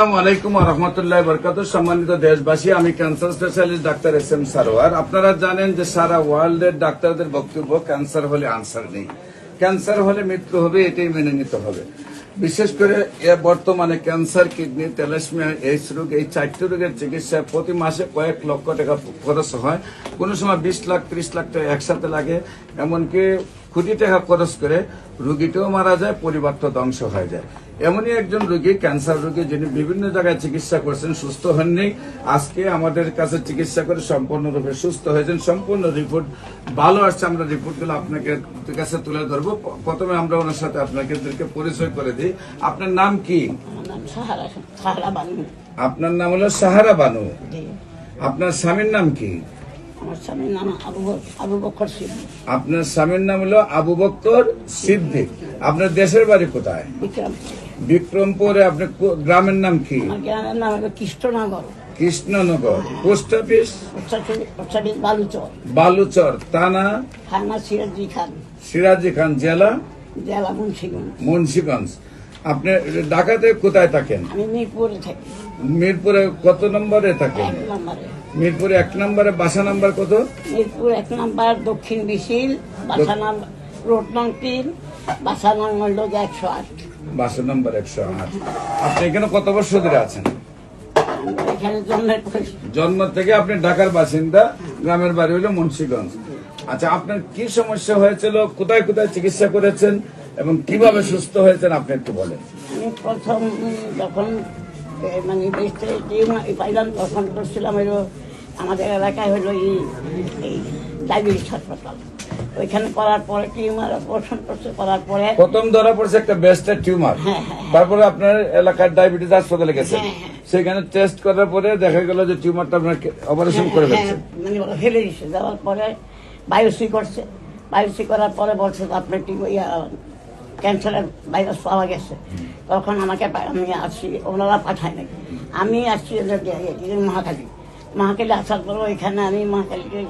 আসসালামু আলাইকুম ওয়া রাহমাতুল্লাহি ওয়া বারাকাতুহু। সম্মানিত দেশবাসী, আমি cancer specialist doctor SM. Sarwar. আপনারা জানেন যে সারা ওয়ার্ল্ডের ডাক্তারদের বক্তব্য ক্যান্সার হলে আনসার নেই, ক্যান্সার হলে মৃত্যু হবে, এটাই মেনে নিতে হবে। বিশেষ করে বর্তমানে ক্যান্সার, কিডনি, থ্যালাসেমিয়া, এইডস রোগ, এই 4টি রোগের চিকিৎসায় প্রতি মাসে কয়েক লক্ষ টাকা খরচ হয়। কোনো সময় 20 লাখ 30 লাখ টাকা একসাথে লাগে, এমনকি কোটি টাকা খরচ করে রোগীটাও মারা যায়, পরিবারটা ধ্বংস হয়ে যায়। এমনই একজন রোগী, ক্যান্সার রোগী, যিনি বিভিন্ন জায়গায় চিকিৎসা করছেন, সুস্থ হননি। আজকে আমাদের কাছে চিকিৎসা করে সম্পূর্ণরূপে সুস্থ হয়েছেন, সম্পূর্ণ রিপোর্ট ভালো আসছে। আমরা রিপোর্টগুলো আপনাকে কাছে তুলে ধরবো। প্রথমে আমরা ওনার সাথে আপনাকে পরিচয় করে দিই। আপনার নাম কি? আপনার নাম হলো সাহারা বানু। আপনার স্বামীর নাম কি? আমার স্বামীর নাম আবু বকর সিদ্দিক। আপনার স্বামীর নাম হলো আবু বকর সিদ্দিক। আপনার দেশের বাড়ি কোথায়? বিক্রমপুরে। আপনার গ্রামের নাম কি? আমার গ্রামের নাম হলো কৃষ্ণনগর। কৃষ্ণনগর। Post office? বালুচর। বালুচর থানা? থানা সিরাজি খান। সিরাজি খান। জেলা? জেলা মুন্সিগঞ্জ। মুন্সিগঞ্জ। আপনি ঢাকাতে কোথায় থাকেন? আমি মিরপুরে থাকি। মিরপুরে কত নম্বরে থাকেন? 1 নম্বরে। মিরপুরে 1 নম্বরে। বাসা নাম্বার কত? মিরপুর 1 নম্বর, দক্ষিণ বিশিল। বাসা নাম্বার রোড নং 3, বাসা নম্বর হলো 108। বাসা নাম্বার 108। আপনি এখানে কত বছর ধরে আছেন? এখানে জন্মের পরে। জন্ম থেকে আপনি ঢাকার বাসিন্দা, গ্রামের বাড়ি হলো মুন্সিগঞ্জ। আচ্ছা, আপনার কি সমস্যা হয়েছিল, কোথায় কোথায় চিকিৎসা করেছেন এবং কিভাবে সুস্থ হয়েছেন আপনি একটু বলেন। আমি প্রথম যখন মানে পাইলাম তখন করছিলাম হইল আমাদের এলাকায় হইলো এই ডায়াবেটিস হাসপাতাল। ওইখানে করার পরে টিউমার অপারেশন করছে, করার পরে প্রথম ধরা পড়ছে একটা ব্রেস্টের টিউমার। তারপরে আপনার এলাকার ডায়াবেটিস হাসপাতালে গেছেন, সেখানে টেস্ট করার পরে দেখা গেল যে টিউমারটা আপনার অপারেশন করে ফেলছেন। মানে ফেলে দিচ্ছে, যাওয়ার পরে বায়োসি করছে। বায়োসি করার পরে বলছে আপনার ক্যান্সারের ভাইরাস পাওয়া গেছে। তখন আমাকে আমি আসছি, ওনারা পাঠায় নাই, আমি আসছি মহাকালী। মহাকালী আসার পরে এখানে আমি মহাকালীকে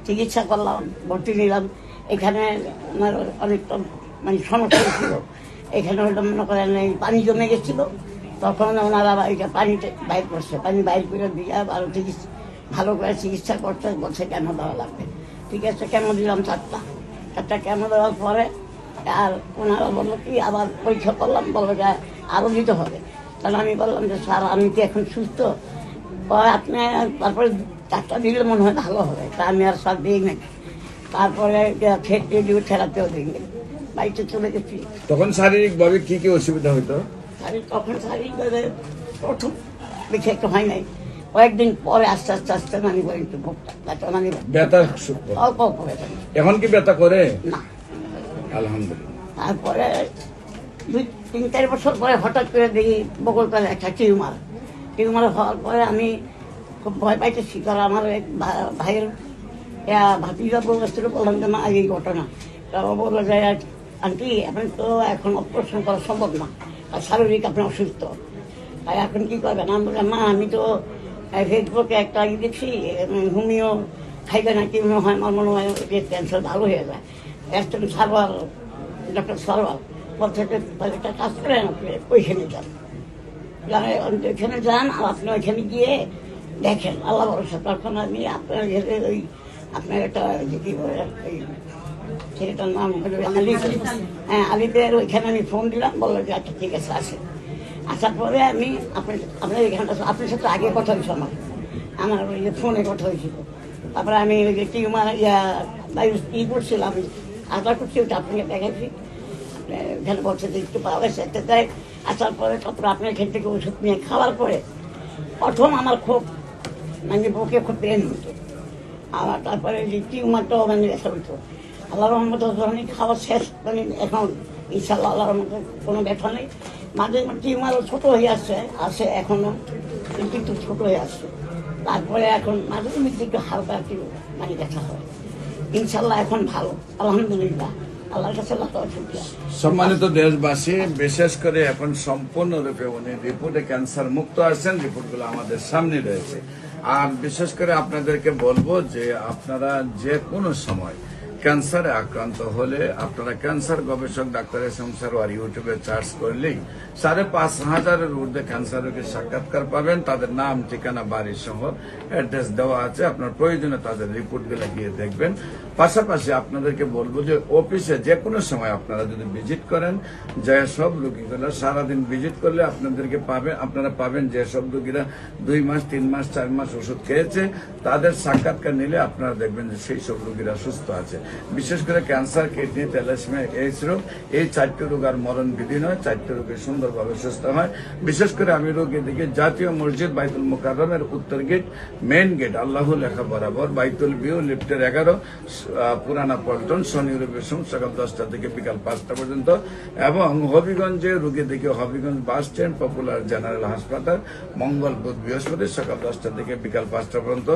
চিকিৎসা করলাম, ভর্তি নিলাম। এখানে আমার অনেকটা মানে সমস্যা ছিল। এখানে হয়তো মনে করেন এই পানি জমে গেছিল, তখন ওনারা এটা পানিতে বাইর করছে। পানি বাইর করে দিয়ে ভালো চিকিৎসা, ভালো করে চিকিৎসা করতে বলছে কেন দেওয়া লাগবে। ঠিক আছে, কেন দিলাম 4টা কেন দেওয়ার পরে আর ওনারা বললো কি আবার পরীক্ষা করলাম, বললো যে আরও দিতে হবে। তাহলে আমি বললাম যে স্যার আমি কি এখন সুস্থ, আপনি তারপরে 4টা দিলে মনে হয় ভালো হবে। তা আমি আর স্যার দিই নাকি। তারপরে রেডিও থেরাপিও দিই, বাড়িতে চলে গেছি। তখন শারীরিকভাবে কি কি অসুবিধা হইতো? তখন শারীরিকভাবে প্রথম দেখে একটু হয় নাই, কয়েকদিন পরে আস্তে আস্তে আস্তে মানে একটু ব্যথা, মানে ব্যথা অল্প অল্প ব্যথা। এখন কি ব্যথা করে না? আলহামদুলিল্লাহ। তারপরে 2-3-4 বছর পরে হঠাৎ করে দেখি বগলতলে একটা টিউমার হওয়ার পরে আমি খুব ভয় পাইতেছি। কারণ আমার এক ভাইয়ের ভাতিজা বলেছিল, বললাম যে না এই ঘটনা। তারা বললো যে আন্টি আপনি তো এখন অপারেশন করা সম্ভব না, আর শারীরিক আপনি অসুস্থ, তাই এখন কি করবেন? আমি বললাম মা আমি তো ফেসবুকে একটা দেখছি হোমিও খাইলে নাকি মনে হয়, আমার মনে হয় ক্যান্সার ভালো হয়ে যায়। একজন সারওয়ার, ডক্টর সারওয়ার বলছে একটা কাজ করেন, আপনি ওইখানে যান, ওইখানে যান আর আপনি ওইখানে গিয়ে দেখেন, আল্লাহ ভরসা। তখন আমি আপনার ওই আপনার একটা কি বলে ওই ছেলেটার নাম হলো আলিফ। হ্যাঁ, আলিফের ওইখানে আমি ফোন দিলাম, বললো যে আচ্ছা ঠিক আছে আসেন। আসার পরে আমি আপনার এখানটা আপনার সাথে আগে কথা হয়েছিল, আমার ওই যে ফোনে কথা হয়েছিল। তারপরে আমি ওই যে টিউমার করছিলাম, আমি আশা করছি ওটা আপনাকে দেখাচ্ছি। এখানে বলছে যে একটু পাওয়া গেছে একটা দেয়। আসার পরে তারপরে আপনার এখান থেকে ওষুধ নিয়ে খাওয়ার পরে প্রথম আমার খুব মানে বুকে খুব পেন হতো। আর তারপরে যে টিউমারটাও মানে ব্যথা হতো। আল্লাহ রহমত যখন খাওয়া শেষ, মানে এখন ইনশাল্লাহ আল্লাহ রহমত কোনো ব্যথা নেই। মাঝে টিউমারও ছোটো হয়ে আসছে এখনও, কিন্তু ছোটো হয়ে আসছে। তারপরে এখন মাঝে মধ্যে একটু হালকা একটু মানে ব্যথা হয়। ইনশাল্লাহ এখন ভালো, আলহামদুলিল্লাহ, আল্লাহর কাছে লাখ শুকরিয়া। সম্মানিত দেশবাসী, বিশেষ করে এখন সম্পূর্ণরূপে উনি রিপোর্টে ক্যান্সার মুক্ত আসছেন, রিপোর্টগুলো আমাদের সামনে রয়েছে। আর বিশেষ করে আপনাদেরকে বলবো যে আপনারা যে কোনো সময় ক্যান্সারে আক্রান্ত হলে আপনারা ক্যান্সার গবেষক ডাক্তার এসএম সারোয়ার ইউটিউবে সার্চ করলেই 5,500-এর ঊর্ধ্বে ক্যান্সার রোগীর সাক্ষাৎকার পাবেন। তাদের নাম, ঠিকানা, বাড়ি সহ অ্যাড্রেস দেওয়া আছে। আপনার প্রয়োজনে তাদের রিপোর্টগুলো গিয়ে দেখবেন। পাশাপাশি আপনাদেরকে বলবো যে অফিসে যে কোনো সময় আপনারা যদি ভিজিট করেন, যে সব রোগীগুলো সারাদিন ভিজিট করলে আপনারা পাবেন যে সব রোগীরা 2 মাস, 3 মাস, 4 মাস ওষুধ খেয়েছে, তাদের সাক্ষাৎকার নিলে আপনারা দেখবেন যে সেই সব রোগীরা সুস্থ আছে। বিশেষ করে ক্যান্সার, কিডনি, থ্যালাসেমিয়া, এইডস রোগ, এই 4টি রোগ আর মরণ বিধি নয়। 4টি রোগে সুন্দরভাবে সুস্থ হয়। বিশেষ করে আমি রোগী দিকে জাতীয় মসজিদ বাইতুল মুকাররমের উত্তর গেট, মেইন গেট, আল্লাহ লেখা বরাবর, বাইতুল ভিউ, লিফটের 11, পুরানা পল্টন, শনি রবি সোম সকাল 10টা থেকে বিকাল 5টা পর্যন্ত। এবং হবিগঞ্জে রোগী দিকে Habiganj bus stand, popular general হাসপাতাল, মঙ্গল, বুধ, বৃহস্পতি সকাল 10টা থেকে বিকাল 5টা পর্যন্ত।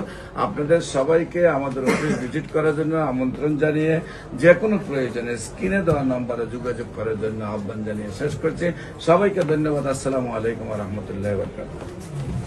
আপনাদের সবাইকে আমাদের অফিস ভিজিট করার জন্য আমন্ত্রণ জানিয়ে যে কোনো প্রয়োজনে স্ক্রিনে দেওয়া নম্বরে যোগাযোগ করার জন্য আহ্বান জানিয়ে শেষ করছি। সবাইকে ধন্যবাদ। আসসালামু আলাইকুম ওয়া রাহমাতুল্লাহি ওয়া বারাকাতুহু।